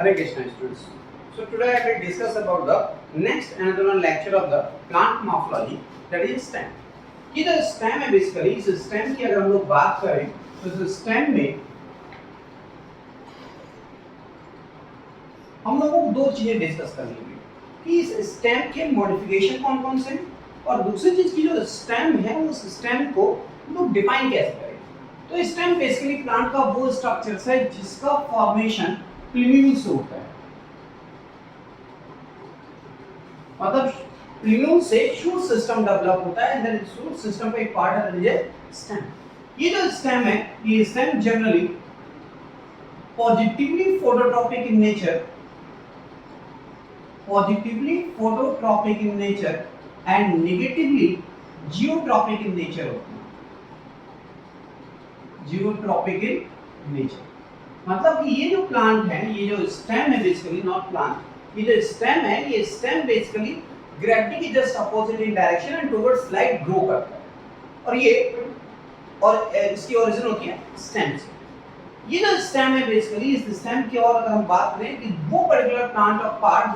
Hare Krishna students. So today I will discuss about the next another one lecture of the plant morphology, that is stem. ये जो stem है basically इस stem की अगर हम लोग बात करें तो इस stem में हम लोगों को दो चीजें डिस्कस करनी होगी कि इस स्टेम के मॉडिफिकेशन कौन कौन से हैं और दूसरी चीज की जो स्टेम है उस स्टेम को लोग डिफाइन कैसे करें। तो स्टेम बेसिकली प्लांट का वो स्ट्रक्चर है जिसका फॉर्मेशन प्लूम्यूल से होता है, मतलब प्लूम्यूल से शूट सिस्टम डेवलप होता है एंड देन शूट सिस्टम का एक पार्ट है स्टेम। ये जो स्टेम है ये stem generally positively phototropic in nature, positively phototropic in nature and negatively geotropic in nature होते हैं। geotropic in nature मतलब कि ये जो प्लांट है, ये जो स्टेम है बेसिकली नॉट प्लांट, ये जो स्टेम है ये स्टेम बेसिकली ग्रेविटी के just opposite in direction and towards light grow करता है और ये और इसकी ओरिजिन होती है स्टेम से। ये जो स्टेम है बेसिकली इस स्टेम की और अगर हम बात करें कि वो particular plant of part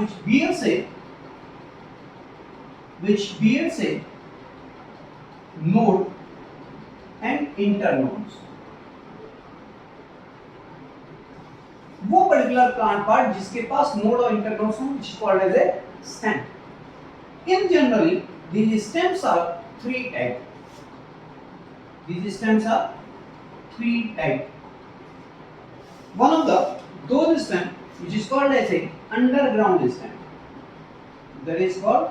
which bears a node and internodes, वो पर्टिकुलर प्लांट पार्ट जिसके पास नोड और इंटरनोड्स हों which is called as a stem. In generally these stems are three types. These stems are three types. One of those stem which is called as a underground stem, that is called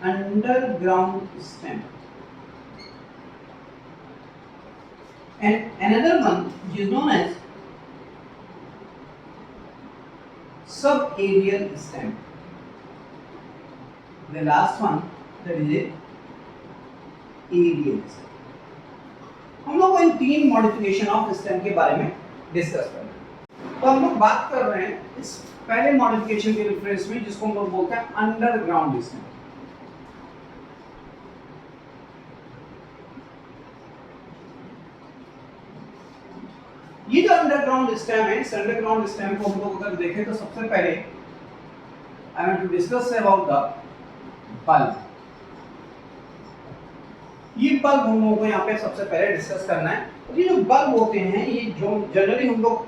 underground stem, and another one which is known as subaerial stem. The last one that is a aerial stem. हम लोग इन तीन modification of stem के बारे में discuss करेंगे। तो हम लोग बात कर रहे हैं इस पहले मॉडिफिकेशन के रेफरेंस में जिसको हम लोग बोलते हैं अंडरग्राउंड स्टेम। ये जो अंडरग्राउंड स्टेम है इस अंडरग्राउंड स्टेम को हम लोग अगर देखें तो सबसे पहले I want to discuss about the bulb. ये बल्ब हम लोगों को यहाँ पे सबसे पहले डिस्कस करना है। और ये जो बल्ब होते हैं ये जो जनरली हम लोग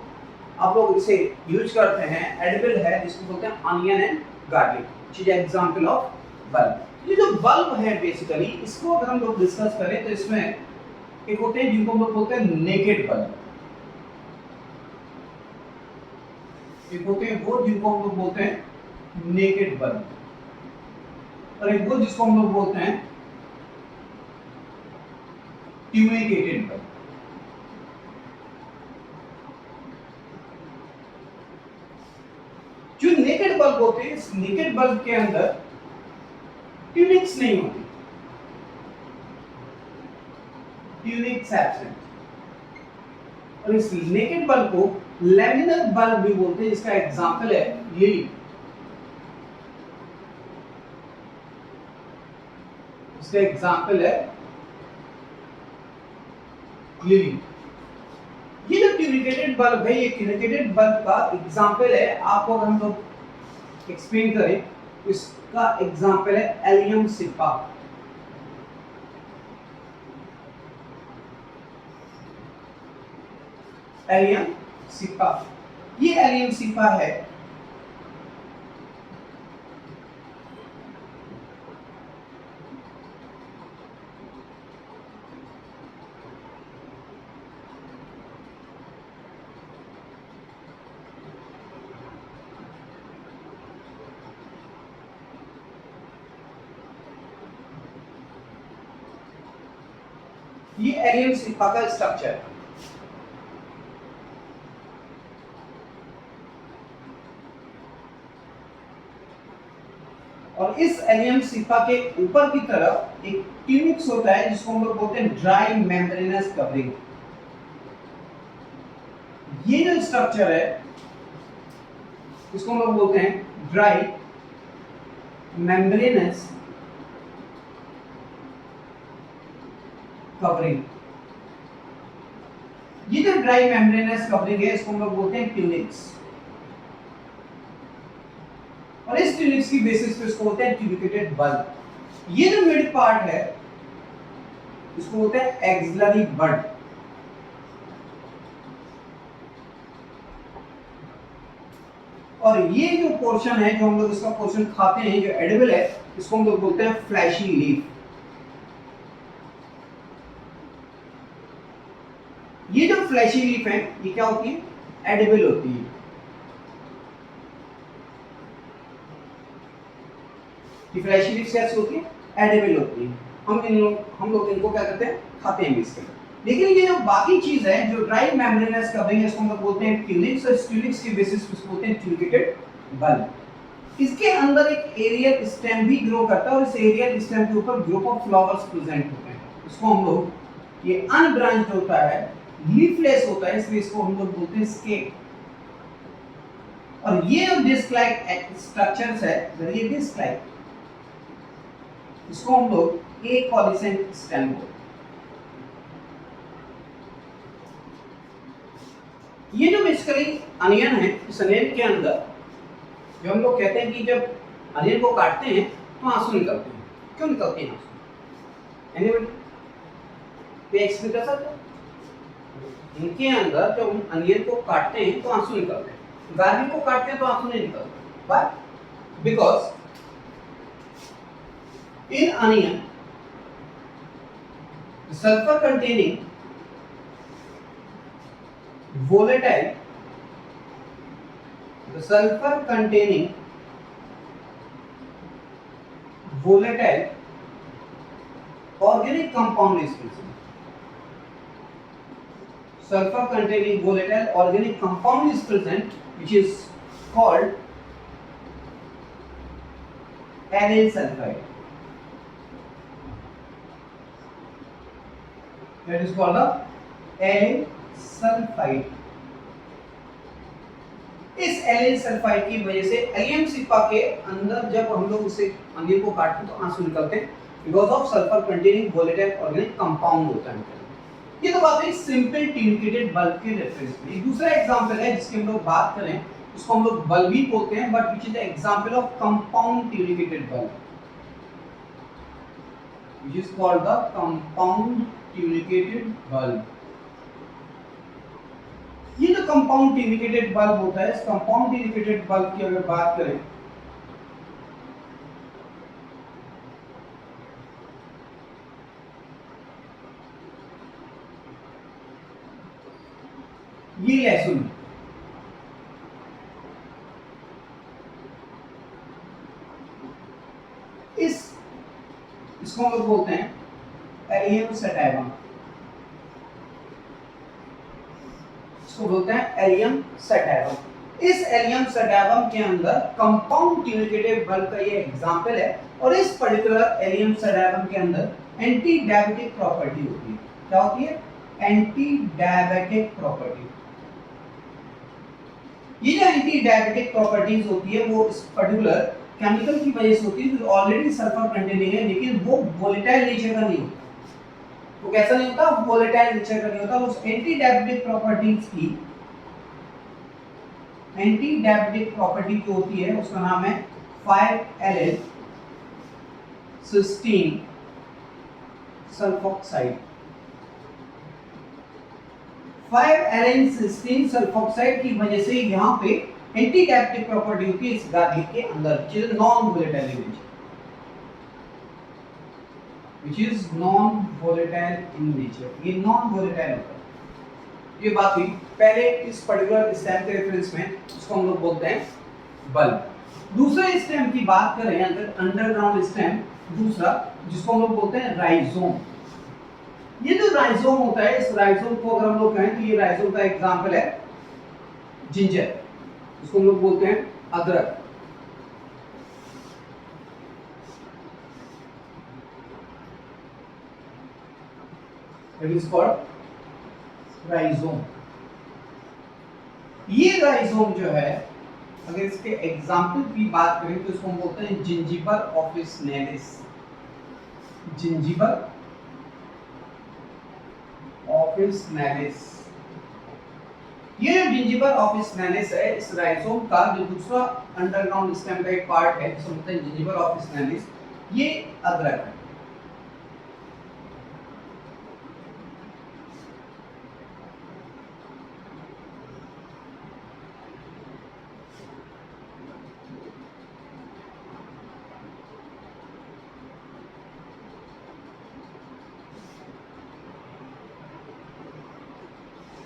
आप लोग इसे यूज करते हैं, एडिबल है जिसको बोलते हैं onion and garlic, which is example of bulb. ये जो बल्ब है बेसिकली इसको अगर हम लोग डिस्कस करें तो इसमें एक होते हैं जिनको हम लोग बोलते हैं नेकेड बल्ब, एक होते हैं वो जिनको हम लोग बोलते हैं नेकेड बल्ब, और एक वो जिसको हम लोग बोलते हैं ट्यूनिकेटेड बल्ब। जो नेकेड बल्ब होते हैं इस नेकेड बल्ब के अंदर ट्यूनिक्स नहीं होती, ट्यूनिक्स एब्सेंट, और इस नेकेड बल्ब को लैमिनर बल्ब भी बोलते हैं। इसका एग्जांपल है लिली, इसका एग्जांपल है लिली। ये जो ट्यूनिकेटेड बल्ब है ये ट्यूनिकेटेड बल्ब का एग्जांपल है। आपको अगर हम लोग एक्सप्लेन करें इसका एग्जांपल है एलियम सिपा। एलियम सिपा, ये एलियम सिपा है ये एलियम सिपा का स्ट्रक्चर है। और इस एलियम सिपा के ऊपर की तरफ एक ट्यूनिक्स होता है जिसको हम लोग बोलते हैं ड्राई मेम्ब्रेनस कवरिंग। ये जो स्ट्रक्चर है इसको हम लोग बोलते हैं ड्राई मेम्ब्रेनस कवरिंग। ये जो ड्राई मेम्ब्रेनस कवरिंग है इसको हम लोग बोलते हैं ट्यूनिक्स। और इस ट्यूनिक्स की बेसिस पे इसको बोलते हैं ट्यूनिकेटेड बल्ब। ये जो मिड पार्ट है इसको बोलते हैं एक्सिलरी बड। और ये जो पोर्शन है जो हम लोग इसका पोर्शन खाते हैं जो एडिबल है इसको हम लोग बोलते हैं फ्लैशी लीफ। ये जो फ्लैशी लीफ है ये क्या होती है? एडिबल होती है। ये फ्लैशी लीफ कैसे होती है? एडिबल होती है। हम लोग इनको क्या करते हैं? खाते हैं इसके। लेकिन ये जो बाकी चीज है जो ड्राई मेम्ब्रेनस कवरिंग है इसको हम लोग बोलते हैं ट्यूनिक्स। और ट्यूनिक्स की बेसिस पे इसको बोलते हैं ट्यूनिकेटेड बल्ब। इसके अंदर एक एरियल स्टेम भी ग्रो करता है और इस एरियल स्टेम के ऊपर ग्रुप ऑफ फ्लावर्स प्रेजेंट होते हैं। इसको हम लोग ये अनब्रांच्ड होता है, लीफलेस होता है, इसलिए इसको हम लोग बोलते हैं स्केप। और ये जो डिस्क लाइक स्ट्रक्चर्स है ये डिस्क लाइक इसको हम लोग एक पॉलीसेंट स्टेम बोलते हैं। ये जो बेसिकली अनियन है इस अनियन के अंदर जो हम लोग कहते हैं कि जब अनियन को काटते हैं तो आंसू निकलते हैं। क्यों निकलते हैं आंसू? एनीबॉडी पे एक्सप्लेन कर सकते हो? इनके अंदर जब हम अनियन को काटते हैं तो आंसू निकलते हैं, गार्लिक को काटते हैं तो आंसू नहीं निकलते। Why? Because in onion sulphur containing volatile, the sulfur containing volatile organic compound is present. Sulfur containing volatile organic compound is present which is called allyl sulfide. That is called the allyl sulphide. इस allele sulphide की वजह से allium सिपा के अंदर जब हम लोग उसे अनियन को काटते हैं तो आंसू निकलते हैं because of sulphur containing volatile organic compound होता है। ये तो बात है सिंपल ट्यूनिकेटेड बल्ब के रेफरेंस में। एक दूसरा एग्जांपल है जिसकी हम लोग बात करें उसको हम लोग बल्ब ही बोलते हैं but which is the example of compound tunicated bulb which is called the compound tunicated bulb. ये जो कंपाउंड ट्यूनिकेटेड बल्ब होता है इस कंपाउंड ट्यूनिकेटेड बल्ब की अगर बात करें ये लहसुन इसको हम लोग बोलते हैं एलियम सटाइवम। इसको बोलते हैं एलियम सटाइवम। इस एलियम सटाइवम के अंदर कंपाउंड ट्यूनिकेटेड बल्ब का ये एग्जांपल है और इस पर्टिकुलर एलियम सटाइवम के अंदर एंटी डायबिटिक प्रॉपर्टी होती है। क्या होती है? Anti diabetic property. ये जो एंटी डायबिटिक प्रॉपर्टीज होती है वो इस पर्टिकुलर केमिकल की वजह से होती है जो ऑलरेडी सल्फर कंटेनिंग है लेकिन वो वोलेटाइल नेचर का नहीं होता। वो कैसा नहीं होता? वोलेटाइल नेचर का नहीं होता। उस एंटी डायबिटिक प्रॉपर्टीज की एंटी डायबिटिक प्रॉपर्टी जो होती है उसका नाम है 5-एलिल सिस्टीन सल्फोक्साइड। 5-एलिल सिस्टीन सल्फोक्साइड की वजह से यहाँ पे एंटी डायबिटिक प्रॉपर्टी होती है इस गार्लिक के अंदर which is non-volatile in nature, which is non-volatile in nature। ये non-volatile होता है। ये बात हुई पहले इस पर्टिकुलर स्टेम के रेफरेंस में उसको हम लोग बोलते हैं बल्ब। दूसरे स्टेम की बात करें अगर अंडरग्राउंड स्टेम दूसरा जिसको हम लोग बोलते हैं राइजोम। ये जो राइजोम होता है इस राइजोम को अगर हम लोग कहें तो ये राइजोम का एग्जांपल है जिंजर। इसको हम लोग बोलते हैं अदरक। It is called rhizome. ये राइजोम जो है अगर इसके एग्जाम्पल की बात करें तो इसको हम बोलते हैं जिंजिबर ऑफिसनेलिस। जिंजिबर ऑफिसनेलिस ये जो जिंजिबल ऑफिस नैनिस है, इस राइजोम का जो दूसरा अंडरग्राउंड स्टेम का एक पार्ट है जिसे बोलते हैं जिंजिबल ऑफिस नैनिस, ये अदरक है।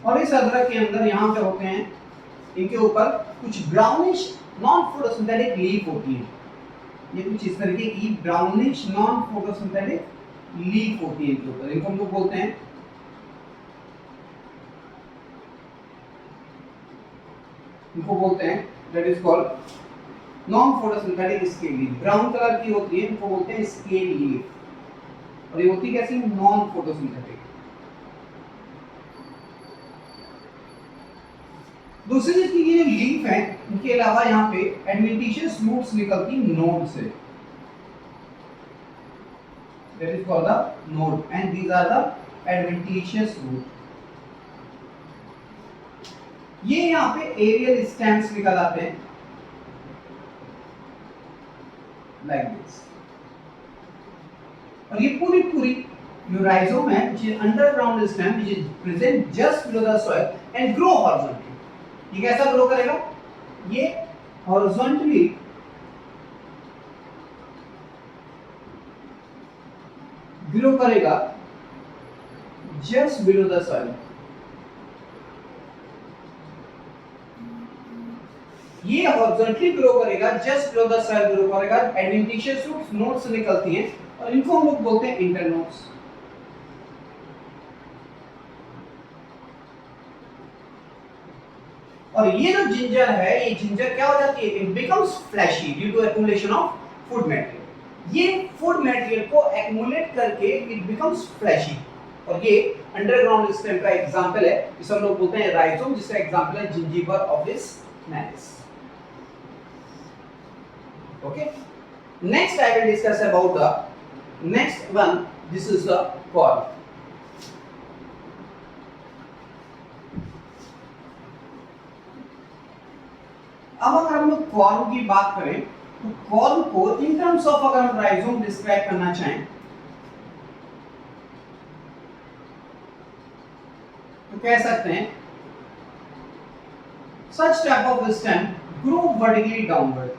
और इस अदरक के अंदर यहाँ पे होते हैं, इनके ऊपर कुछ ब्राउनिश नॉन फोटोसिंथेटिक लीफ होती है। ये कुछ इस तरीके की ब्राउनिश नॉन फोटोसिंथेटिक लीफ होती है इनके ऊपर। इनको हम लोग बोलते हैं, that is called non photosynthetic scale leaf. Brown colour की होती है, इनको बोलते हैं स्केल लीफ। और ये होती कैसी? Non photosynthetic. दूसरी चीज की ये जो लीफ है, इनके अलावा यहाँ पे एडवेंटिशियस रूट्स निकलती नोड से, that is called the node and these are the adventitious root। ये यहाँ पे एरियल स्टेम्स निकल आते हैं like this। और ये पूरी जो राइजोम है, which is underground stem which is present just below the soil and grow horizontally। ये कैसा ग्रो करेगा? ये हॉरिजॉन्टली ग्रो करेगा जस्ट बिलो द सॉइल। ये हॉरिजॉन्टली ग्रो करेगा just below the soil, grow करेगा। एडवेंटिशियस रूट्स नोड से निकलती हैं और इनको हम लोग बोलते हैं इंटरनोड्स। और ये जो जिंजर है, ये जिंजर क्या हो जाती है? It becomes fleshy due to accumulation of food material. ये फूड मटेरियल को एक्यूमुलेट करके इट बिकम्स फ्लैशी। और ये अंडरग्राउंड स्टेम का एग्जांपल है, जिसे हम लोग बोलते हैं राइजोम, जिसका एग्जांपल है zingiber officinale. Okay, next I will discuss about the next one, this is the corm. अब अगर हम लोग कॉर्न की बात करें तो कॉर्न को इन टर्म्स ऑफ अगर हम राइजोम डिस्क्राइब करना चाहें तो कह सकते हैं such type of stem grow vertically downward।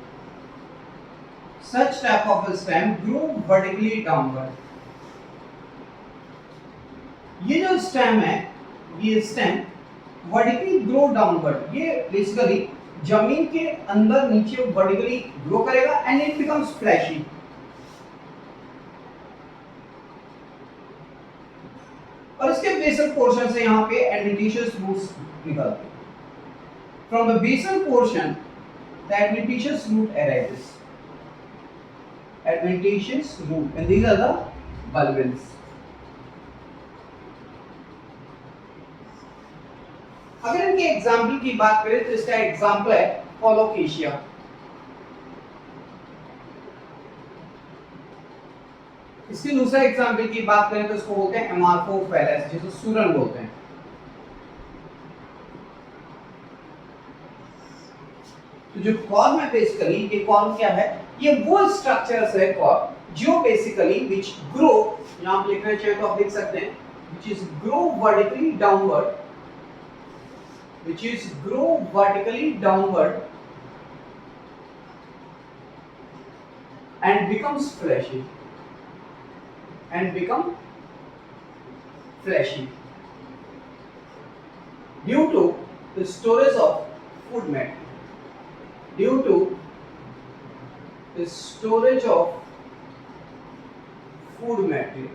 such type of stem grow vertically downward। ये जो स्टेम है, ये स्टेम वर्टिकली ग्रो डाउनवर्ड, ये बेसिकली जमीन के अंदर नीचे वर्टिकली ग्रो करेगा एंड इट बिकम्स फ्लैशी। और इसके बेसल पोर्शन से यहाँ पे एडवेंटिशियस रूट्स निकलते हैं। From the basal portion the adventitious root arises, adventitious root and these are the bulbils. अगर इनके एग्जाम्पल की बात करें तो इसका एग्जाम्पल है कोलोकेशिया। इसके दूसरा एग्जाम्पल की बात करें तो इसको बोलते हैं एमार्फोफेलस, जिसे सूरन बोलते हैं। तो जो कॉर्न है बेसिकली, ये कॉर्न क्या है? ये वो स्ट्रक्चर्स है कॉर्न जो बेसिकली विच ग्रो, यहां पे लिखना चाहिए तो आप लिख सकते हैं, which is grow vertically downward, which is grow vertically downward and becomes fleshy due to the storage of food matter, due to the storage of food material।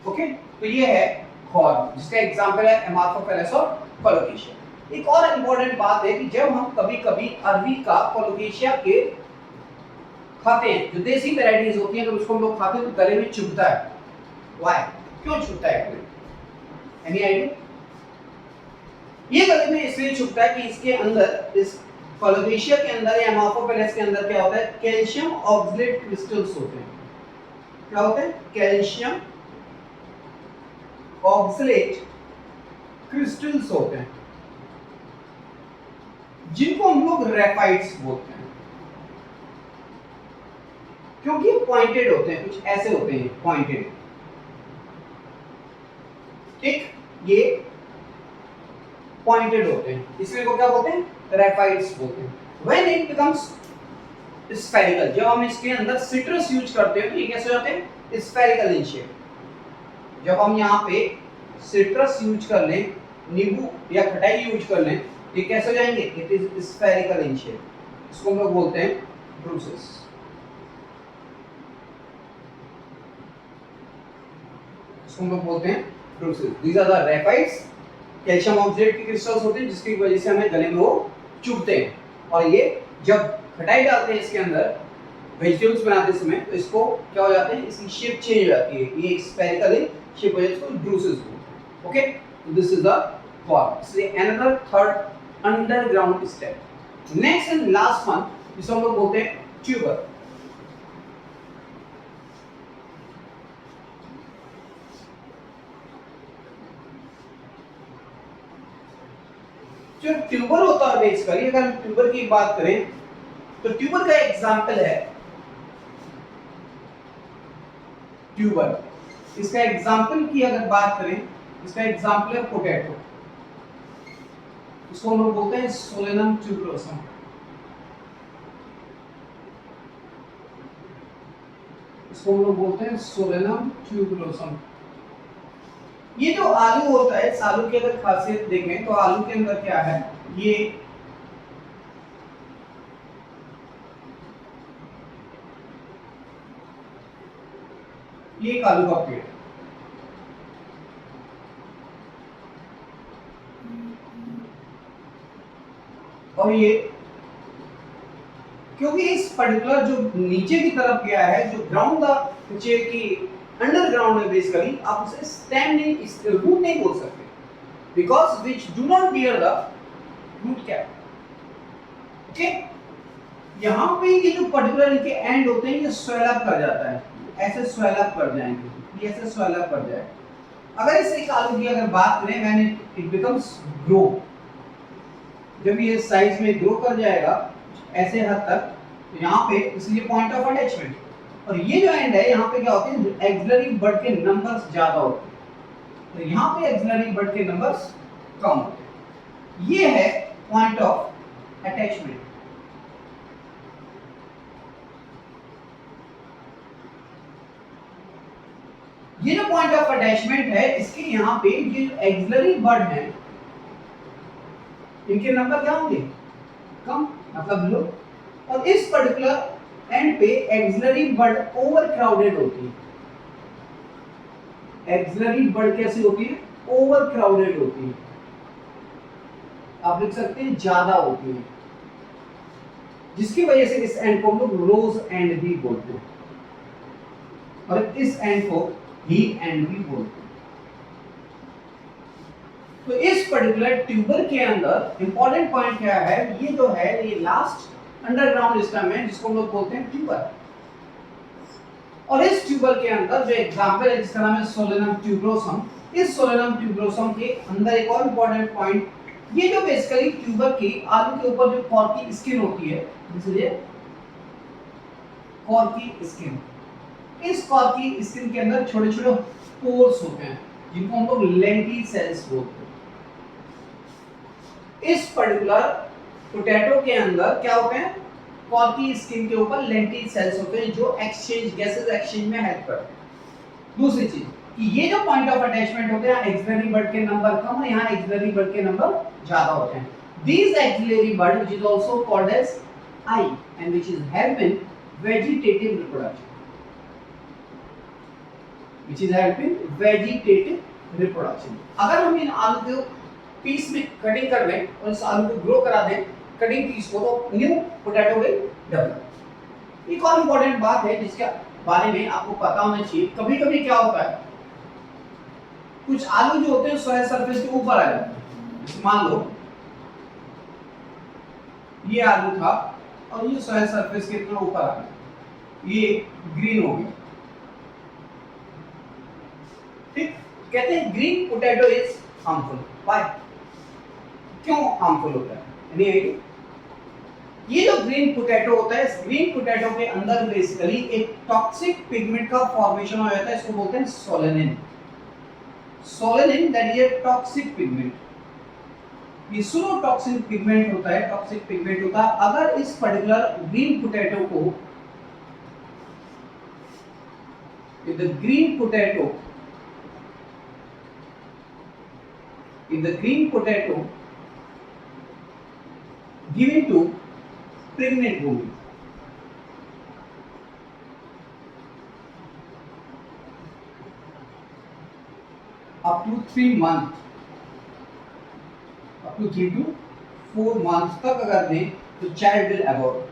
Okay, तो ये है कॉर्न, जिसका एग्जांपल है एमार्फोफेलस और कोलोकेशिया। एक और important बात है कि जब हम कभी-कभी अरबी का कोलोकेशिया के खाते हैं, जो देसी वैरायटीज होती हैं, जब उसको हम लोग खाते हैं तो गले में चुभता है। व्हाई? क्यों चुभता है? Any idea? ये गले में इसलिए चुभता है कि इसके अंदर, इस कोलोकेशिया के अंदर या एमार्फोफेलस के अंदर क्या होता है? कैल्शियम ऑक्सलेट क्रिस्टल्स होते हैं। क्या होते हैं? कैल्शियम ऑक्सलेट क्रिस्टल्स होते हैं, जिनको हम लोग ग्रेफाइट्स बोलते हैं, क्योंकि पॉइंटेड होते हैं, कुछ ऐसे होते हैं पॉइंटेड। ठीक, ये पॉइंटेड होते हैं, इसलिए को क्या बोलते हैं, ग्रेफाइट्स बोलते हैं। व्हेन इट बिकम्स स्फेरिकल, जब हम इसके अंदर सिट्रस यूज करते हैं तो ये कैसे होते हैं, स्फेरिकल इन शेप। जब हम यहाँ पे सिट्रस यूज कर लें, नींबू या खटाई यूज कर लें, ये कैसे हो जाएंगे, it is spherical in shape. इसको हम लोग बोलते हैं ब्रूसेस। इसको हम लोग बोलते हैं druses. These are the raphides, calcium oxide के क्रिस्टल्स होते हैं, जिसकी वजह से हमें गले में वो चुभते हैं। और ये जब खटाई डालते हैं इसके अंदर वेजिटेबल्स बनाते समय, तो इसको क्या हो जाते हैं, इसकी शेप चेंज हो जाती है, ये स्फेरिकल शेप हो जाती है, इसको ब्रूसेस बोलते हैं। Okay, this is the form. इसलिए another third underground stem. Next and last one, जिसे हम लोग बोलते हैं ट्यूबर। जो ट्यूबर होता है बेसिकली, अगर हम ट्यूबर की बात करें तो ट्यूबर का एग्जांपल है ट्यूबर। इसका एग्जांपल की अगर बात करें, इसका एग्जांपल है पोटैटो। इसको हम लोग बोलते हैं सोलेनम ट्यूबरोसम। इसको हम लोग बोलते हैं सोलेनम ट्यूबरोसम। ये जो आलू होता है, इस आलू की अगर खासियत देखें तो आलू के अंदर क्या है, ये एक आलू का पेड़, और ये क्योंकि इस पर्टिकुलर जो नीचे की तरफ गया है, जो ग्राउंड का नीचे की अंडरग्राउंड है बेसिकली, आप उसे स्टेम नहीं, रूट नहीं बोल सकते, because which do not bear the root cap. Okay, यहाँ पे ये जो पर्टिकुलर इनके एंड होते हैं, ये स्वेल अप कर जाता है, ऐसे स्वेल अप कर जाएंगे, ये ऐसे स्वेल अप कर जाए। अगर इस एक आलू की अगर बात करें, व्हेन इट बिकम्स ग्रो, जब ये साइज में ग्रो कर जाएगा ऐसे हद तक, तो यहाँ पे इसलिए पॉइंट ऑफ अटैचमेंट, और ये जो एंड है यहाँ पे क्या होते हैं, एक्सिलरी बड के नंबर्स ज्यादा होते हैं, तो यहाँ पे एक्सिलरी बड के नंबर्स कम होते हैं। ये है पॉइंट ऑफ अटैचमेंट। ये जो पॉइंट ऑफ अटैचमेंट है, इसके यहाँ पे ये एक्सिलरी बड है, इनके नंबर क्या होंगे, कम, मतलब लो। और इस पर्टिकुलर एंड पे एक्सिलरी बड ओवर क्राउडेड होती है। एक्सिलरी बड कैसी होती है, ओवर क्राउडेड होती है, आप लिख सकते हैं ज्यादा होती है, जिसकी वजह से इस एंड को हम लोग रोज एंड भी बोलते हैं, और इस एंड को ही एंड भी बोलते हैं। तो इस पर्टिकुलर ट्यूबर के अंदर इंपॉर्टेंट पॉइंट क्या है, ये जो है ये लास्ट अंडरग्राउंड स्टेम है, जिसको हम लोग बोलते हैं ट्यूबर। और इस ट्यूबर के अंदर जो एग्जांपल है, जिसका नाम है सोलेनम ट्यूबरोसम, इस सोलेनम ट्यूबरोसम के अंदर एक और इंपॉर्टेंट पॉइंट, ये जो बेसिकली ट्यूबर की आलू के ऊपर जो कॉर्की स्किन होती है, इसलिए कॉर्की स्किन, इस कॉर्की स्किन के अंदर छोटे छोटे पोर्स होते हैं, जिनको हम लोग लेंटी सेल्स बोलते हैं। इस पर्टिकुलर पोटैटो के अंदर क्या होते हैं, कॉर्की स्किन के ऊपर लेंटी सेल्स होते हैं, जो एक्सचेंज गैसेस एक्सचेंज में हेल्प करते हैं। दूसरी चीज कि ये जो पॉइंट ऑफ अटैचमेंट होते हैं, एक्सिलरी बड के नंबर कम है, यहाँ एक्सिलरी बड के नंबर ज्यादा होते हैं। These axillary bud, which is also called as eye, and which is help in vegetative reproduction. Which is help in vegetative reproduction. अगर हम इन आलू को पीस में कटिंग कर लें और इस आलू को ग्रो करा दें कटिंग पीस को, तो न्यू पोटैटो विल डेवलप। एक और इम्पोर्टेंट बात है जिसके बारे में आपको पता होना चाहिए, कभी कभी क्या होता है, कुछ आलू जो होते हैं सॉइल सरफेस के ऊपर आ जाते हैं। मान लो ये आलू था और ये सॉइल सरफेस के इतना ऊपर आ गया, ये ग्रीन हो गया, ठीक। कहते हैं green potato is harmful. Why? क्यों हार्मफुल होता है? Any idea? ये जो ग्रीन पोटैटो होता है, इस ग्रीन पोटैटो के अंदर बेसिकली एक टॉक्सिक पिगमेंट का फॉर्मेशन हो जाता है, इसको बोलते हैं solanine. Solanine that is a toxic pigment. ये स्लो टॉक्सिक पिगमेंट होता है, टॉक्सिक पिगमेंट होता है। अगर इस पर्टिकुलर ग्रीन पोटैटो को, if the green potato given to pregnant woman, up to 3 months, up to 3 to 4 months तक अगर दें तो चाइल्ड विल अबॉर्ट।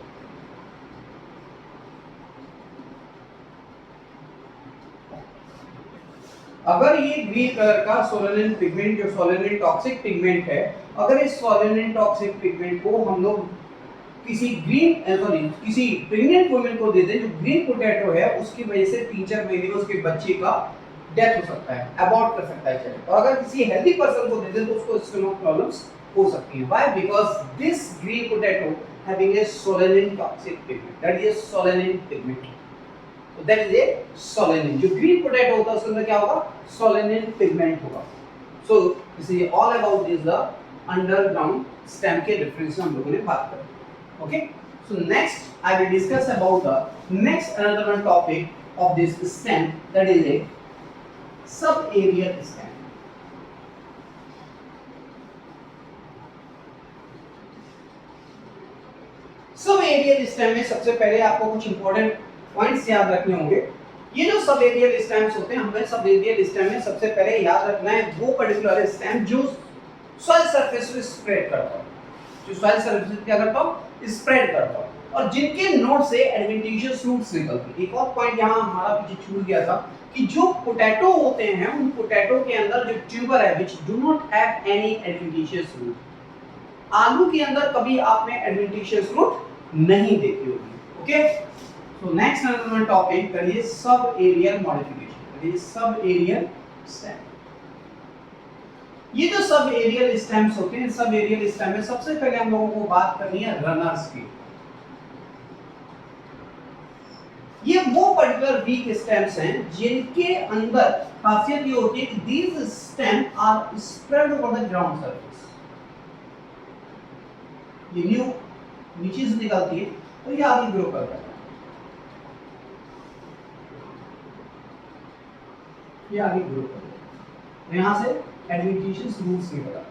अगर ये ग्रीन कलर का सोलेनिन पिगमेंट, जो सोलेनिन टॉक्सिक पिगमेंट है, अगर इस सोलेनिन टॉक्सिक पिगमेंट को हम लोग किसी किसी प्रेग्नेंट वुमेन को दे दें जो ग्रीन पोटैटो है, उसकी वजह से 3-4 महीने में उसके बच्चे का डेथ हो सकता है, अबॉर्ट कर सकता है चाइल्ड। और अगर किसी हेल्दी पर्सन को दे दें तो उसको स्टमक प्रॉब्लम्स हो सकती है। Why? Because this green potato having a solanine toxic pigment, that is solanine pigment. तो दैट इज ए सोलेनिन। जो ग्रीन पोटैटो होता है उसके अंदर क्या होगा? सोलेनिन पिगमेंट होगा। So this is all about this the underground stem के डिफरेंस हम लोगों ने बात करी। Okay, so next I will discuss about the next another one topic of this stem, that is a subaerial stem. subaerial stem में सबसे पहले आपको कुछ important points याद रखने होंगे। ये जो subaerial stems होते हैं, हमें subaerial stem में सबसे पहले याद रखना है वो particular stem जो soil surface पे spread करता है, जो soil surface पे क्या करता है? स्प्रेड करता है, और जिनके नोड से एडवेंटिशियस रूट्स निकलती है। एक और पॉइंट यहाँ हमारा पीछे छूट गया था कि जो पोटैटो होते हैं, उन पोटैटो के अंदर जो ट्यूबर है which do not have any adventitious root. आलू के अंदर कभी आपने एडवेंटिशियस रूट नहीं देखी होगी। Okay, so next another topic करिए सब एरियल मॉडिफिकेशन, करिए सब एरियल स्टेम। ये जो सब एरियल स्टेम्स होते हैं, सब एरियल स्टेम में सबसे पहले हम लोगों को बात करनी है रनर्स की। ये वो पर्टिकुलर वीक स्टेम्स हैं जिनके अंदर खासियत ये होती है कि these stem are spread over the ground surface. ये न्यू नीचे से निकलती है तो ये आगे ग्रो करता है, ये आगे ग्रो करता है, यहां से adventitious roots निकला।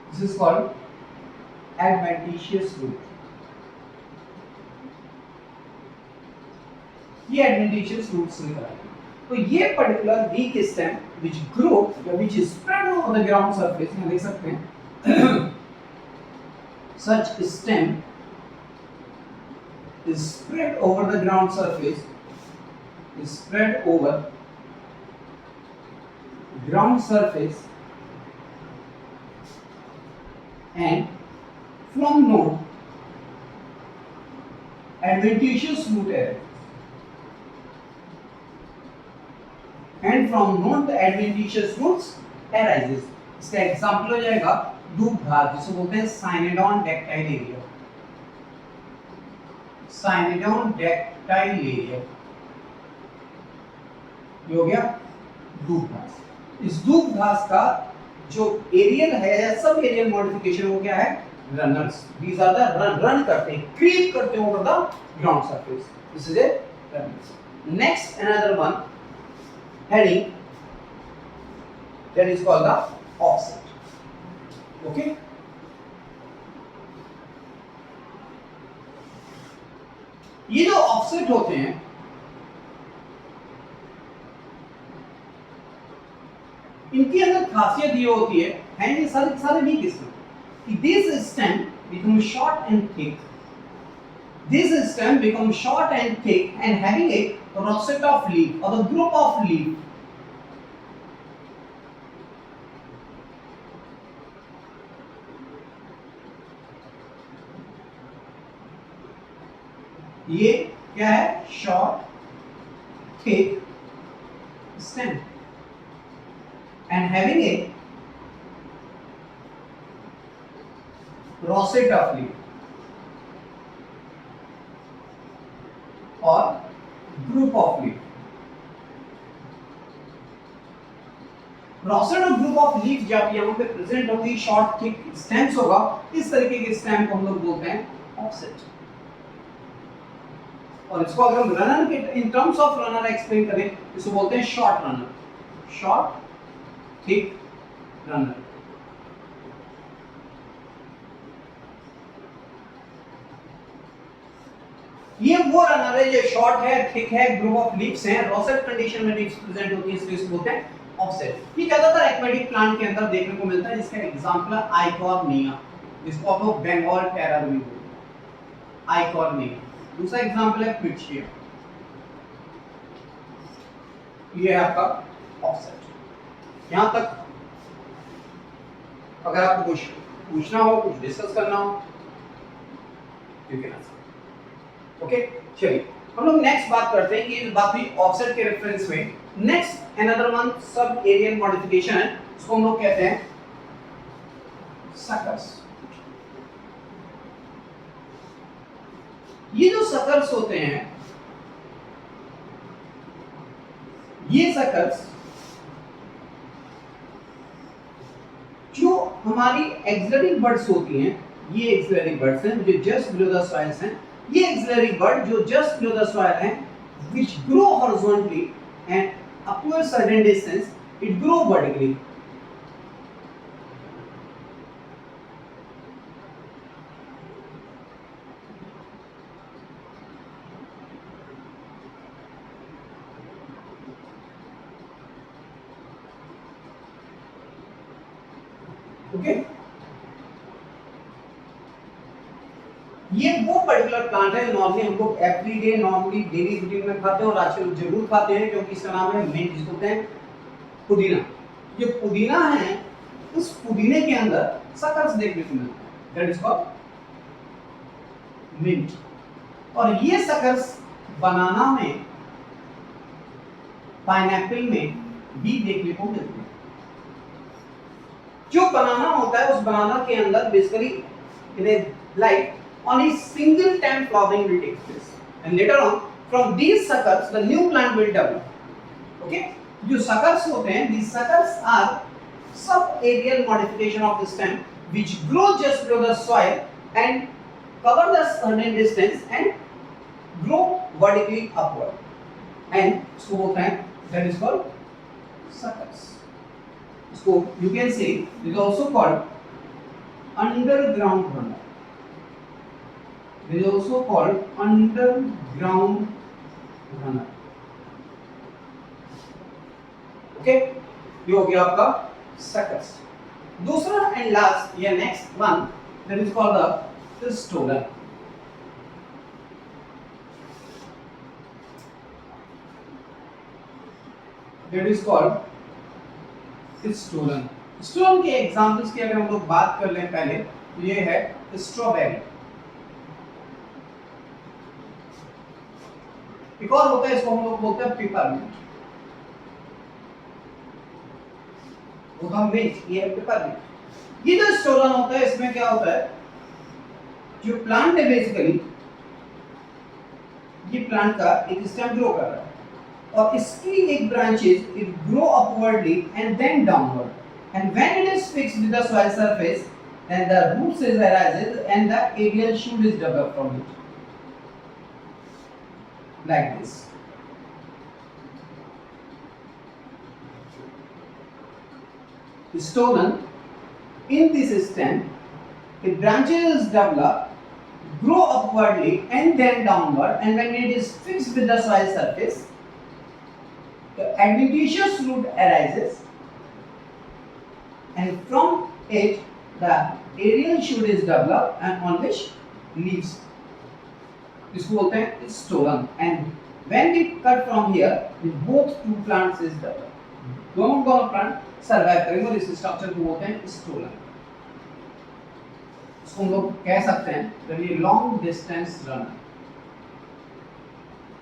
This is called adventitious root। ये adventitious roots निकला। तो ये particular weak stem which grow या which is spread over the ground surface, यहाँ देख सकते हैं such stem is spread over the ground surface, is spread over ground surface and from node adventitious root arises, and from node the adventitious roots arises। इसका example हो जाएगा दूब घास, जिसे बोलते हैं साइनेडोन डेक्टाइल एरिया, साइनेडोन डेक्टाइल एरिया। ये हो गया दूब घास। इस दूब घास का जो एरियल है या सब एरियल मॉडिफिकेशन वो क्या है? Runners. These are the run करते हैं, क्रीप करते हैं over the ground surface, this is a runners. Next another one heading that is called the offset. Okay, ये जो ऑफसेट होते हैं इनके अंदर खासियत ये होती है ये सारे वीक स्टेम कि this stem become short and thick, this stem become short and thick and having a rosette of leaf और द ग्रुप ऑफ लीफ। ये क्या है? Short, thick stem and having a rosette of leaf or group of leaf. रॉसेट और group of leaf जब यहाँ पे present होगी, short thick stems होगा, इस तरीके के स्टेम को हम लोग बोलते हैं ऑफसेट। और इसको अगर हम रनर के in terms of runner explain करें, इसको बोलते हैं short runner, short thick runner. ये वो रनर है जो शॉर्ट है, थिक है, ग्रुप ऑफ लीव्स हैं, रॉसेट कंडीशन में लीव्स प्रेजेंट होती है, इसलिए इसको बोलते हैं ऑफसेट। ये ज्यादातर एक्वेटिक प्लांट के अंदर देखने को मिलता है, जिसका एग्जांपल है आइकॉर्निया, जिसको आप लोग बंगाल टेरर भी बोलते हैं, आइकॉर्निया। दूसरा एग्जांपल है पिचिया, ये है आपका ऑफसेट। यहां तक अगर आपको कुछ पूछना हो, कुछ डिस्कस करना हो, यू कैन आस्क। ओके, चलिए हम लोग नेक्स्ट बात करते हैं कि इस बात हुई ऑफसेट के रेफरेंस में। Next another one sub aerial modification है, इसको हम लोग कहते हैं सकर्स। ये जो सकर्स होते हैं, ये सकर्स जो हमारी एक्सिलरी बर्ड्स होती हैं, ये एक्सिलरी बर्ड्स हैं जो जस्ट बिलो द सॉइल्स हैं, ये एक्सिलरी बर्ड जो जस्ट बिलो द सॉइल हैं, which grow horizontally and up to a certain distance it grow vertically. Okay? ये वो पर्टिकुलर प्लांट है नॉर्मली हम लोग एवरीडे नॉर्मली डेली रूटीन में खाते हैं और आजकल जरूर खाते हैं, क्योंकि इसका नाम है मिंट, जिसको कहते हैं पुदीना। ये पुदीना है, उस पुदीने के अंदर सकर्स देखने को मिलता है, दैट इज कॉल्ड मिंट। और ये सकर्स बनाना में, पाइनएप्पल में भी देखने को मिलते हैं। जो बनाना होता है, उस बनाना के अंदर basically it is like only single time flowering will take place, and later on from these suckers the new plant will develop. Okay, जो suckers होते हैं, these suckers are sub-aerial modification of the stem which grow just below the soil and cover the certain distance and grow vertically upward, and इसको बोलते हैं, that is called suckers. इसको you can say it is also called underground runner. It is also called underground runner. Okay, ये हो गया आपका suckers। दूसरा and last या next one that is called the stolen. That is called stolen. stolen के examples की अगर हम लोग बात कर लें पहले, तो ये है स्ट्रॉबेरी। एक और होता है, इसको हम लोग बोलते हैं पेपरमिंट। वो हम मिंट, ये है पेपरमिंट। ये जो स्टोलन होता है, इसमें क्या होता है, जो प्लांट है बेसिकली, ये प्लांट का एक स्टेम ग्रो कर रहा है और इसकी एक branches it grow upwardly and then downward, and when it is fixed with the soil surface then the roots is arises and the aerial shoot is developed from it, like this. Stolen in this stem, the branches develop, grow upwardly and then downward, and when it is fixed with the soil surface, the adventitious root arises, and from it the aerial shoot is developed and on which leaves. इसको बोलते हैं stolen, and when we cut from here, both two plants is developed. दोनों plant survive करेंगे और इस structure को बोलते हैं stolen. इसको हम लोग कह सकते हैं very long distance runner.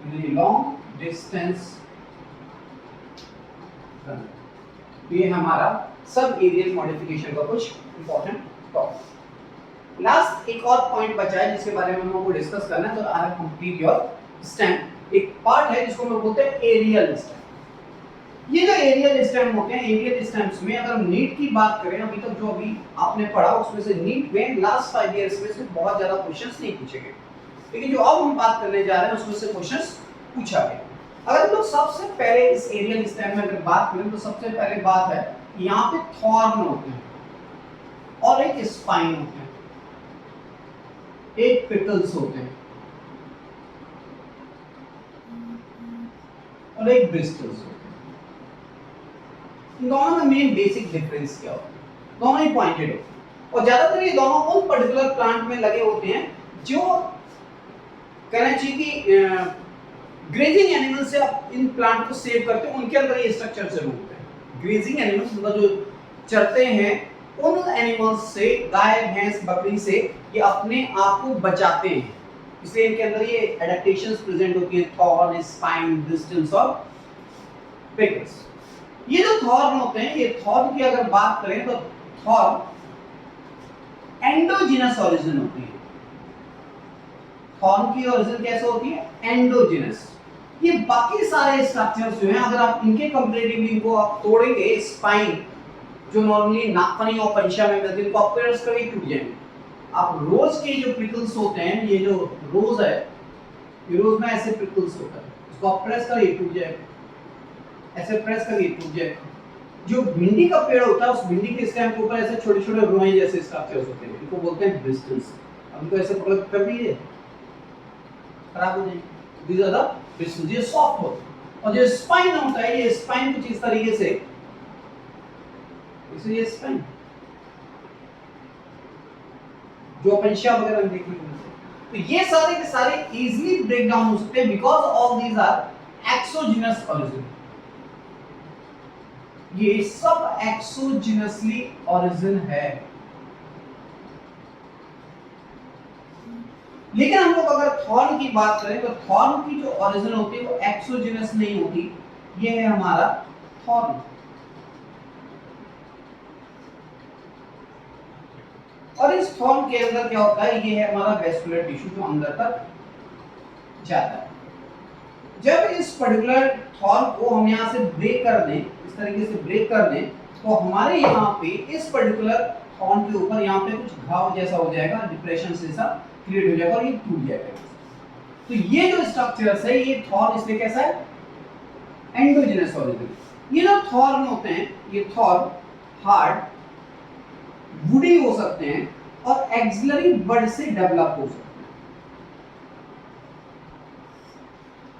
Very long distance करना है। तो ये हमारा सब एरियल मॉडिफिकेशन का कुछ इंपॉर्टेंट टॉपिक। लास्ट एक और पॉइंट बचा है जिसके बारे में हम लोगों को डिस्कस करना है। तो I have complete your stem. एक पार्ट है जिसको हम लोग बोलते हैं एरियल स्टेम। ये जो एरियल स्टेम होते हैं, एरियल स्टेम्स में अगर नीट की बात करें, अभी तक जो अभी आपने पढ़ा उसमें से नीट में लास्ट 5 इयर्स में से बहुत ज्यादा क्वेश्चंस नहीं पूछे गए, लेकिन जो अब हम बात करने जा रहे हैं उसमें से क्वेश्चंस पूछा गया। अगर हम लोग सबसे पहले इस एरियल स्टेम में अगर बात करें तो सबसे पहले बात है यहाँ पे थॉर्न होते हैं और एक स्पाइन होते हैं, एक पेटल्स होते हैं और एक ब्रिस्टल्स होते हैं। इन दोनों में मेन बेसिक डिफरेंस क्या होता है? दोनों ही पॉइंटेड होते हैं और ज्यादातर ये दोनों उन पर्टिकुलर प्लांट में लगे होते हैं जो कहना चाहिए कि ग्रेजिंग एनिमल से आप इन प्लांट को सेव करते हैं, उनके अंदर ये स्ट्रक्चर जरूर होते हैं। ग्रेजिंग एनिमल्स मतलब जो चरते हैं उन एनिमल्स से, गाय भैंस बकरी से ये अपने आप को बचाते हैं, इसलिए इनके अंदर ये एडेप्टेशंस प्रेजेंट होती है, थॉर्न, स्पाइन, ब्रिस्टल्स और पेटल्स। ये जो थॉर्न होते हैं, ये थॉर्न की अगर बात करें तो थॉर्न एंडोजिनस ओरिजिन होती है। थॉर्न की ओरिजिन कैसे होती है? एंडोजिनस। ये बाकी सारे स्ट्रक्चर्स जो हैं अगर आप इनके कंपैरेटिवली इनको आप तोड़ेंगे, स्पाइन जो नॉर्मली नाखनी और पंचा में मिलती है, इनको आप प्रेस करके टूट जाएंगे। आप रोज के जो प्रिकल्स होते हैं, ये जो रोज है, ये रोज में ऐसे प्रिकल्स होता है, इसको आप प्रेस करिए टूट जाएगा, ऐसे प्रेस करिए टूट जाएगा। जो भिंडी का पेड़ होता है उस भिंडी के स्टेम के ऊपर ऐसे छोटे-छोटे रोए जैसे स्ट्रक्चर्स होते हैं, इनको बोलते हैं ब्रिस्टल्स। अब इनको ऐसे पकड़ कर दीजिए, खराब हो जाएंगे। These are the bristles, ये सॉफ्ट होते हैं। और जो स्पाइन होता है, ये स्पाइन कुछ इस तरीके से, ये स्पाइन जो पंचा वगैरह में देखने को मिलते हैं। तो ये सारे के सारे इजीली ब्रेक डाउन हो सकते हैं because all these are exogenous origin. ये सब एक्सोजिनसली ओरिजिन है। लेकिन हम लोग अगर थॉर्न की बात करें तो थॉर्न की जो ओरिजिन होती है वो एक्सोजिनस नहीं होती, ये है हमारा थॉर्न। और इस थॉर्न के अंदर क्या होता है, ये है हमारा वेस्कुलर टिश्यू जो अंदर तक जाता है। जब इस पर्टिकुलर थॉर्न को हम यहाँ से ब्रेक कर दें, इस तरीके से ब्रेक कर दें, तो हमारे यहाँ पे इस पर्टिकुलर थॉर्न के ऊपर यहाँ पे कुछ घाव जैसा हो जाएगा, डिप्रेशन जैसा क्रिएट हो जाएगा और ये टूट जाएगा। तो ये जो स्ट्रक्चर्स है, ये थॉर्न इसमें कैसा है? Endogenous origin. ये जो थॉर्न होते हैं, ये थॉर्न हार्ड, वुडी हो सकते हैं और एक्सिलरी बड से डेवलप हो सकते हैं।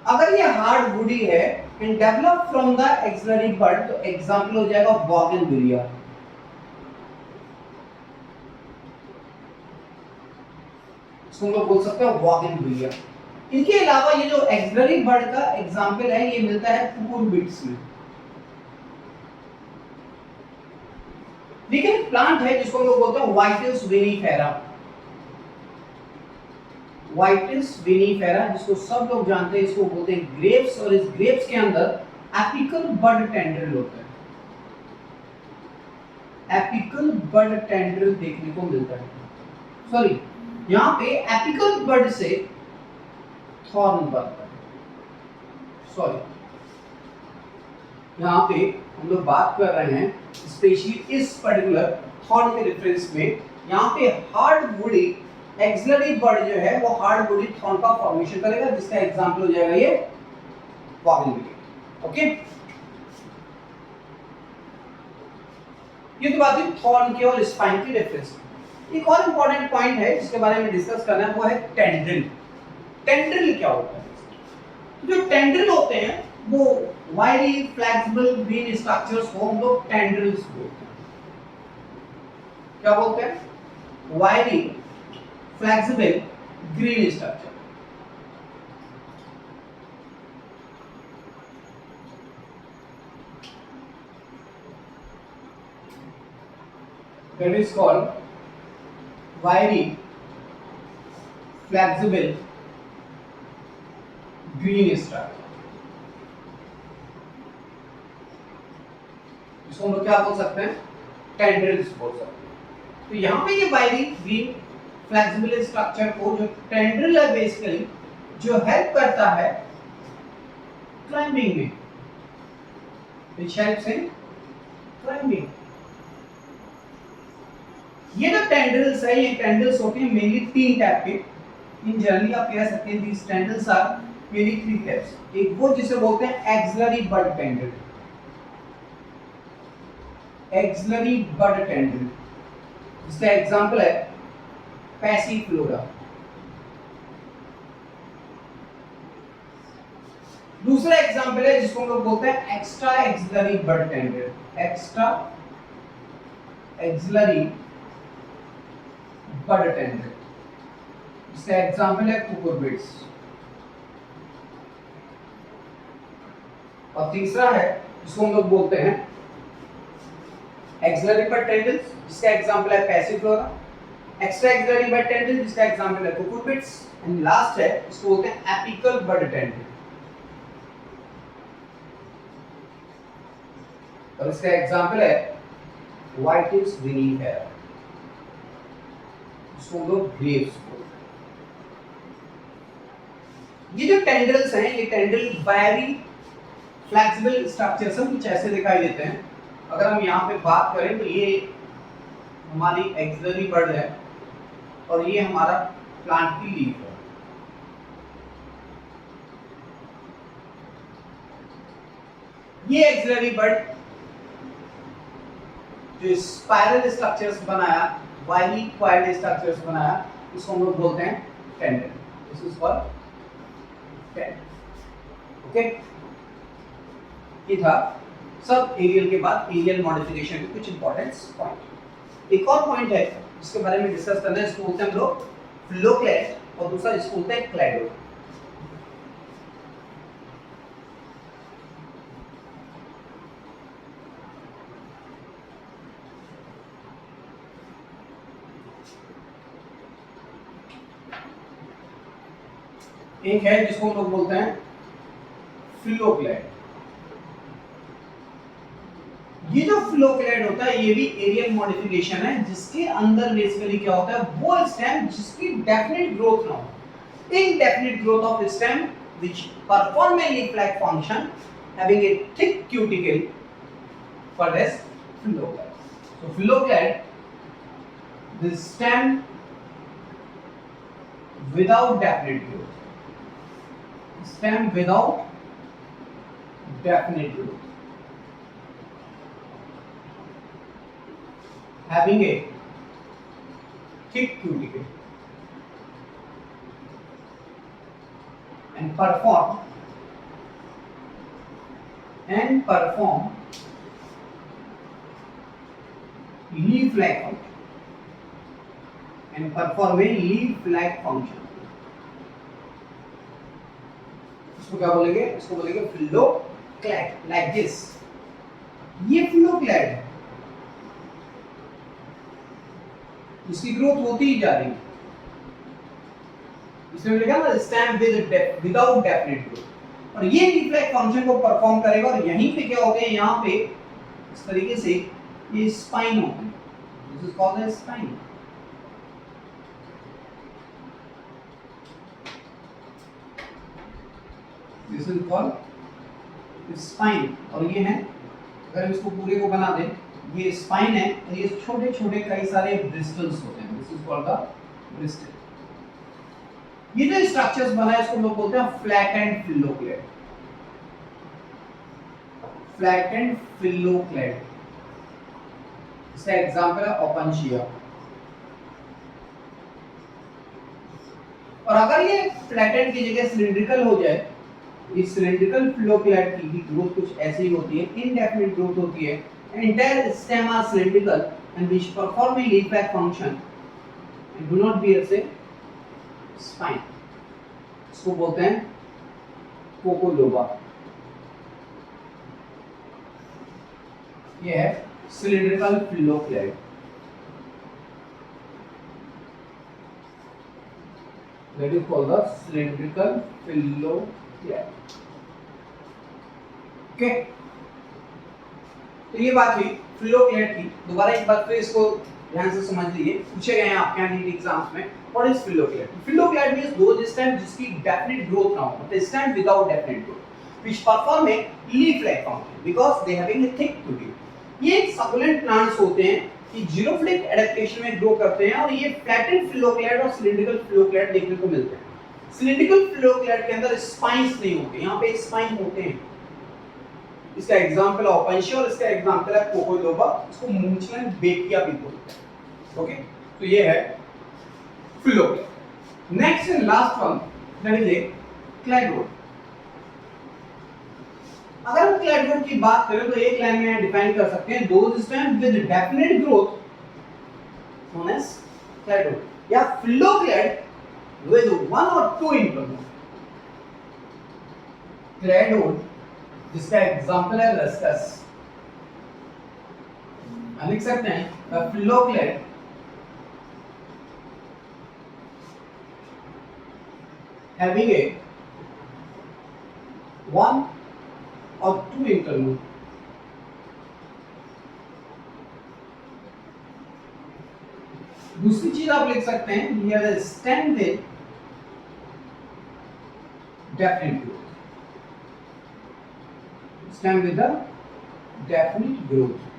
अगर ये हार्ड वुडी है and develop from the axillary bud, तो एग्जांपल हो जाएगा बोगनविलिया। इसको हम लोग बोल सकते हैं बोगनविलिया। इनके अलावा ये जो एक्सिलरी बड का एग्जांपल है, ये मिलता है कुकुरबिट्स में। लेकिन प्लांट है जिसको हम लोग बोलते हैं वाइटिस विनिफेरा। वाइटिस विनिफेरा जिसको सब लोग जानते हैं, इसको बोलते हैं ग्रेप्स, और इस ग्रेप्स के अंदर एपिकल बड टेंड्रिल होता है। एपिकल बड टेंड्रिल देखने को मिलता है। सॉरी, यहाँ पे एपिकल बड से थॉर्न बनता है। सॉरी, यहाँ पे हम लोग बात कर रहे हैं स्पेशली इस पर्टिकुलर थॉर्न के रेफरेंस में। यहाँ पे हार्ड वुडी एक्सिलरी बड जो है वो हार्ड वुडी थॉर्न का फॉर्मेशन करेगा, जिसका एग्जांपल हो जाएगा ये बोगनविलिया। ओके, ये तो बात है थॉर्न की और स्पाइन की डिफरेंस। एक और इंपॉर्टेंट पॉइंट है जिसके बारे में डिस्कस करना है, वो है टेंड्रिल। टेंड्रिल क्या होता है? जो टेंड्रिल होते हैं वो वायरी फ्लेक्सिबल ग्रीन स्ट्रक्चर्स को हम लोग टेंड्रिल्स बोलते हैं। क्या बोलते हैं? वायरी flexible green structure. that is called wiry flexible green structure। इसको हम लोग क्या बोल सकते हैं, टेंड्रिल्स बोल सकते हैं। तो यहाँ पे ये बाइरिंग बीम फ्लेक्सिबल स्ट्रक्चर को जो टेंड्रिल है बेसिकली जो हेल्प करता है क्लाइंबिंग में, which helps in climbing। ये जो टेंड्रिल्स है, ये टेंड्रिल्स होते हैं मेनली 3 टाइप के। इन जनरली आप कह सकते हैं these tendrils are mainly 3 types. एक वो जिसे बोलते हैं एक्सिलरी बड टेंड्रिल, एक्सिलरी बड टेंड्रिल, इसका एग्जांपल है पैसिफ्लोरा। दूसरा एग्जांपल है जिसको हम लोग बोलते हैं एक्स्ट्रा एक्सिलरी बड टेंड्रिल, एक्स्ट्रा एक्सिलरी बड टेंड्रिल, इसका एग्जांपल है कुकुरबिट्स। और तीसरा है जिसको हम लोग बोलते हैं एक्सिलरी बड टेंड्रिल, जिसका एग्जांपल है पैसिफ्लोरा, एक्स्ट्रा एक्सिलरी बड टेंड्रिल जिसका एग्जांपल है कुकुरबिट्स, एंड लास्ट है इसको बोलते हैं एपिकल बड टेंड्रिल, और इसका एग्जांपल है व्हाइटिस विनिफेरा, इसको हम लोग ग्रेव्स बोलते हैं। ये जो टेंड्रिल्स हैं, ये टेंड्रिल वेरी फ्लेक्सिबल स्ट्रक्चर्स हैं, कुछ ऐसे दिखाई देते हैं। अगर हम यहाँ पे बात करें तो ये हमारी एक्सिलरी बड है और ये हमारा प्लांट की लीफ है। ये एक्सिलरी बड जो स्पाइरल स्ट्रक्चर्स बनाया, वाइली क्वाइल्ड स्ट्रक्चर्स बनाया, इसको हम लोग बोलते हैं tendril. This is called tendril. Okay, ये था सब एरियल के बाद एरियल मॉडिफिकेशन के कुछ इंपॉर्टेंट पॉइंट। एक और पॉइंट है जिसके बारे में डिस्कस करना है, इसको बोलते हैं हम लोग फ्लोक्लेट, और दूसरा इसको बोलते हैं क्लैडो। एक है जिसको हम लोग बोलते हैं फ्लोक्लेट। ये जो फ्लोक्लेट होता है ये भी एरियल मॉडिफिकेशन है, जिसके अंदर बेसिकली क्या होता है, वो स्टेम जिसकी डेफिनेट ग्रोथ ना हो, indefinite growth of stem which perform a leaf-like function having a thick cuticle called as phloem. So phloem, the stem without definite growth, stem without definite growth, having a thick cuticle and perform leaf-like function and perform a leaf-like function। इसको क्या बोलेंगे, इसको बोलेंगे फ्लोक्लेट, like this. ये फ्लोक्लेट है, इसकी growth होती ही जा रही है, इसमें लिखा ना स्टेम विदाउट डेफिनेट ग्रोथ, और ये लीफ-लाइक फंक्शन को परफॉर्म करेगा। और यहीं पे क्या होते हैं, यहाँ पे इस तरीके से ये स्पाइन होते हैं, this is called as spine. This is called spine, और ये है, अगर इसको पूरे को बना दें, ये स्पाइन है और ये छोटे छोटे कई सारे ब्रिस्टल्स होते हैं, this is called the Bristol. ये जो स्ट्रक्चर्स बना है इसको हम लोग बोलते हैं फ्लैट एंड फिलोक्लेट, फ्लैट एंड फिलोक्लेट। इसका एग्जांपल है ओपनशिया। और अगर ये फ्लैटेंड की जगह सिलिंड्रिकल हो जाए, इस सिलिंड्रिकल फिलोक्लेट की भी ग्रोथ कुछ ऐसी ही होती है, इनडेफिनिट ग्रोथ होती है, entire stem are cylindrical and which perform a leaf-like function and do not bear a spine। इसको बोलते हैं कोकोलोबा। ये है cylindrical फिलोक्लेट, that is called the cylindrical phyllocyte। Okay, तो ये बात हुई फिलोक्लेट की। दोबारा एक बार फिर इसको ध्यान से समझ लीजिए, पूछे गए हैं आपके कैंडिडेट एग्जाम्स में, व्हाट इज फिलोक्लेट? फिलोक्लेट मींस दो स्टेम जिसकी डेफिनेट ग्रोथ ना हो, मतलब stem without definite growth, which perform a leaf-like function because they having a thick tube. ये सक्युलेंट प्लांट्स होते हैं कि जीरोफिलिक एडेप्टेशन में ग्रो करते हैं, और ये फ्लैटेड फिलोक्लेट और सिलिंड्रिकल फिलोक्लेट देखने को मिलते हैं। सिलिंड्रिकल फिलोक्लेट के अंदर स्पाइन्स नहीं होते, यहाँ पे स्पाइन होते हैं। इसका एग्जांपल है ओपेंशिया और इसका एग्जांपल है कोकोलोबा, इसको मूंछलन बेकिया भी बोलते हैं। ओके, तो ये है phylloclade. Next and last one that is a cladode. अगर हम क्लैडोड की बात करें तो एक लाइन में डिफाइन कर सकते हैं, those stem with definite growth known as cladode, या phylloclade with one or two internode. Cladode जिसका एग्जांपल है रस्कस, लिख सकते हैं फिलोक्लेट having a one or two internode। दूसरी चीज आप लिख सकते हैं, here is stem with definite growth, stem with a definite growth।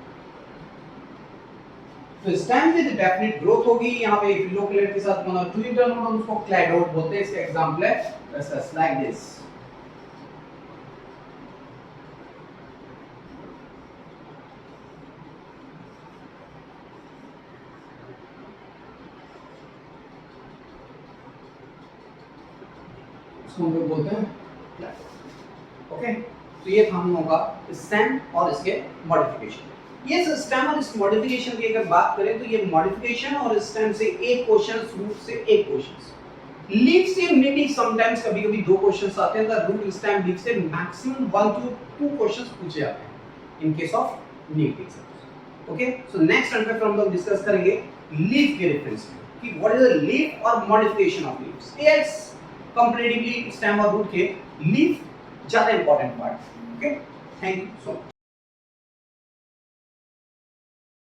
तो स्टेम विद डेफिनेट ग्रोथ होगी, यहाँ पे फिलोक्लेट के साथ वन और टू इंटरनोड, और उसको क्लैडोड बोलते हैं। इसका एग्जांपल है रस्कस, लाइक दिस। इसको हम लोग बोलते हैं क्लैडोड। ओके, तो ये था हम लोगों का स्टेम और इसके मॉडिफिकेशन। ये स्टेम और इस मॉडिफिकेशन की अगर बात करें तो ये मॉडिफिकेशन और स्टेम से एक क्वेश्चन, रूट से एक क्वेश्चन, लीफ से मे बी समटाइम्स कभी-कभी दो क्वेश्चंस आते हैं, द रूट स्टेम लीफ से मैक्सिमम 1 to 2 क्वेश्चंस पूछे जाते हैं in case of NEET exams. Okay, so next time पे हम लोग डिस्कस करेंगे लीफ के रेफरेंस में कि व्हाट इज द लीफ और modification of leaves. Yes, comparatively stem और रूट के लीफ ज्यादा important part. Okay, thank you so much.